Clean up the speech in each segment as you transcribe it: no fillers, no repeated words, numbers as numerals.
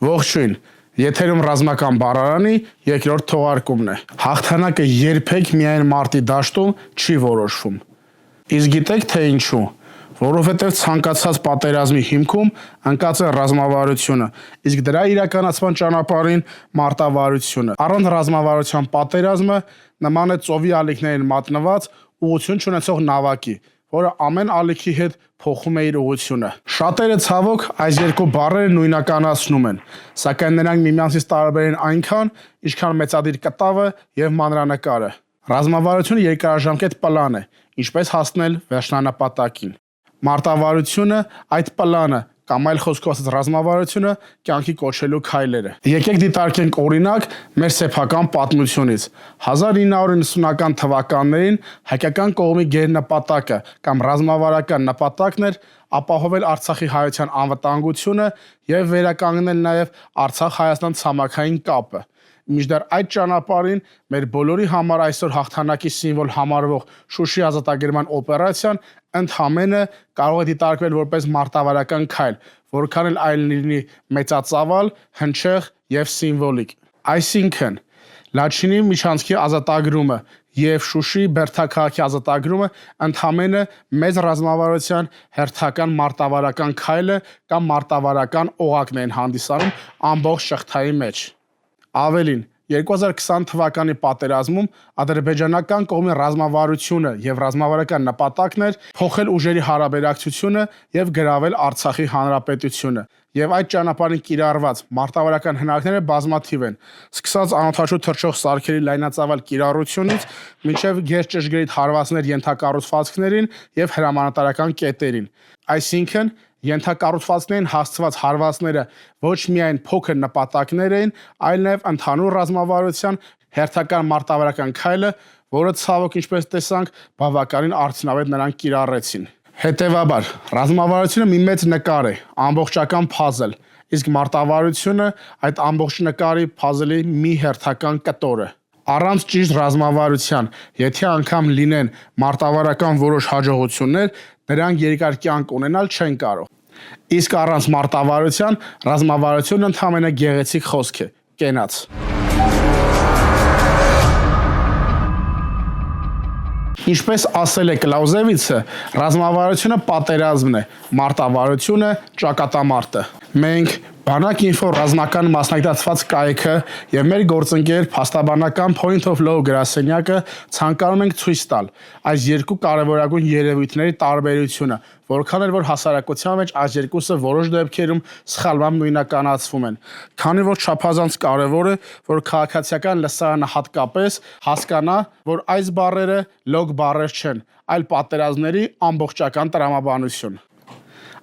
Ողջույն, եթերում ռազմական բառարանի երկրորդ թողարկումն է։ Հաղթանակը երբեք միայն մարտի դաշտում չի որոշվում։ Իսկ գիտեք թե ինչու։ Որովհետև ցանկացած պատերազմի հիմքում ընկած է ռազմավարությունը, իսկ դրա իրականացման ճանապարհին մարտավարությունը։ Առանց ռազմավարության պատերազմը նման է ծովի ալիքներին մատնված ուղղություն չունեցող նավակի, որը ամեն ալիքի հետ փոխում է իր ուղղությունը։ Շատերը ցավոք այս երկու բառերը նույնականացնում են, սակայն նրանք միմյանցից տարբեր են այնքան, ինչքան մեծադիր կտավը եւ մանրանկարը։ Ռազմավարությունը երկարաժամկետ պլան է, ինչպես հասնել վերջնանպատակին։ Մարտավարությունը այդ պլանը կամ այլ խոսքով ասած ռազմավարությունը կյանքի կոչելու քայլերը։ Եկեք դիտարկենք օրինակ մեր սեփական պատմությունից։ 1990-ական թվականներին հայկական կողմի գերնպատակը կամ ռազմավարական նպատակն էր ապահովել Արցախի հայության անվտանգությունը եւ վերականգնել նաեւ Արցախ-Հայաստան ցամաքային կապը։ Մինչդեռ այդ ճանապարհին մեր բոլորի համար այսօր հաղթանակի սիմվոլ համարվող Շուշի ազատագրման օպերացիան ընդհանրապես կարող է դիտարկվել որպես մարտավարական քայլ, որքան էլ այլ լինի մեծածավալ, հնչեղ եւ սիմվոլիկ։ Այսինքն Լաչինի միջանցքի ազատագրումը եւ Շուշի Բերդաքաղաքի ազատագրումը ընդհանրապես մեծ ռազմավարության հերթական մարտավարական քայլը կամ մարտավարական օղակն են հանդիսանում ամբողջ շղթայի մեջ։ Ավելին, 2020 թվականի պատերազմում ադրբեջանական կողմի ռազմավարությունը եւ ռազմավարական նպատակն էր փոխել ուժերի հարաբերակցությունը եւ գրավել Արցախի հանրապետությունը։ Եվ այդ ճանապարհին կիրառված մարտավարական հնարքները բազմաթիվ են, սկսած անօդաչու թռչող սարքերի լայնածավալ կիրառությունից մինչև գերճշգրիտ հարվածներ ենթակառուցվածքներին եւ հրամանատարական կետերին։ Այսինքն ենթակառուցվածքներին հասցված հարվածները ոչ միայն փոքր նպատակներ էին, այլ նաև ընդհանուր ռազմավարության հերթական մարտավարական քայլը, որը ցավոք ինչպես տեսանք, բավականին արդյունավետ նրանք կիրառեցին։ Հետևաբար, ռազմավարությունը մի մեծ նկար է, ամբողջական փազլ, իսկ մարտավարությունը այդ ամբողջ նկարի փազլի մի հերթական կտորը։ Առանց ճիշտ ռազմավարության, եթե անգամ լինեն մարտավարական որոշ հաջողություններ, դրանք երկար կյանք ունենալ չեն կարող։ Իսկ առանց մարտավարության ռազմավարությունը ընդհանրապես գեղեցիկ խոսք է, կենաց։ Ինչպես ասել է Կլաուզևիցը, ռազմավարությունը պատերազմն է, մարտավարությունը ճակատամարտը։ Մենք Բանակ ինֆո ռազմական մասնագիտացված կայքը եւ մեր գործընկեր փաստաբանական Point of Law գրասենյակը ցանկանում ենք ցույց տալ այս երկու կարևորագույն երևույթների տարբերությունը, որքան էլ որ հասարակության մեջ այս երկուսը որոշ դեպքերում սխալմամբ նույնականացվում են, քանի որ չափազանց կարևոր է, որ քաղաքացիական լսարանը հատկապես հասկանա, որ այս բառերը լոգ բառեր չեն, այլ պատերազմների ամբողջական տրամաբանություն։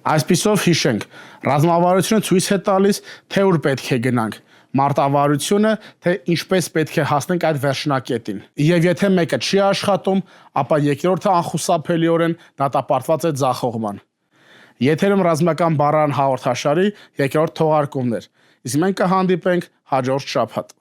Այսպիսով հիշենք, ռազմավարությունը ցույց է տալիս, թե ուր պետք է գնանք, մարտավարությունը, թե ինչպես պետք է հասնենք այդ վերջնակետին։ Եվ եթե մեկը չի աշխատում, ապա երկրորդը անխուսափելիորեն դատապարտված է ձախողման։ Եթերում ռազմական բառարան հաղորդաշարի երկրորդ թողարկումն էր, իսկ մենք կհանդիպենք հաջորդ շաբաթ։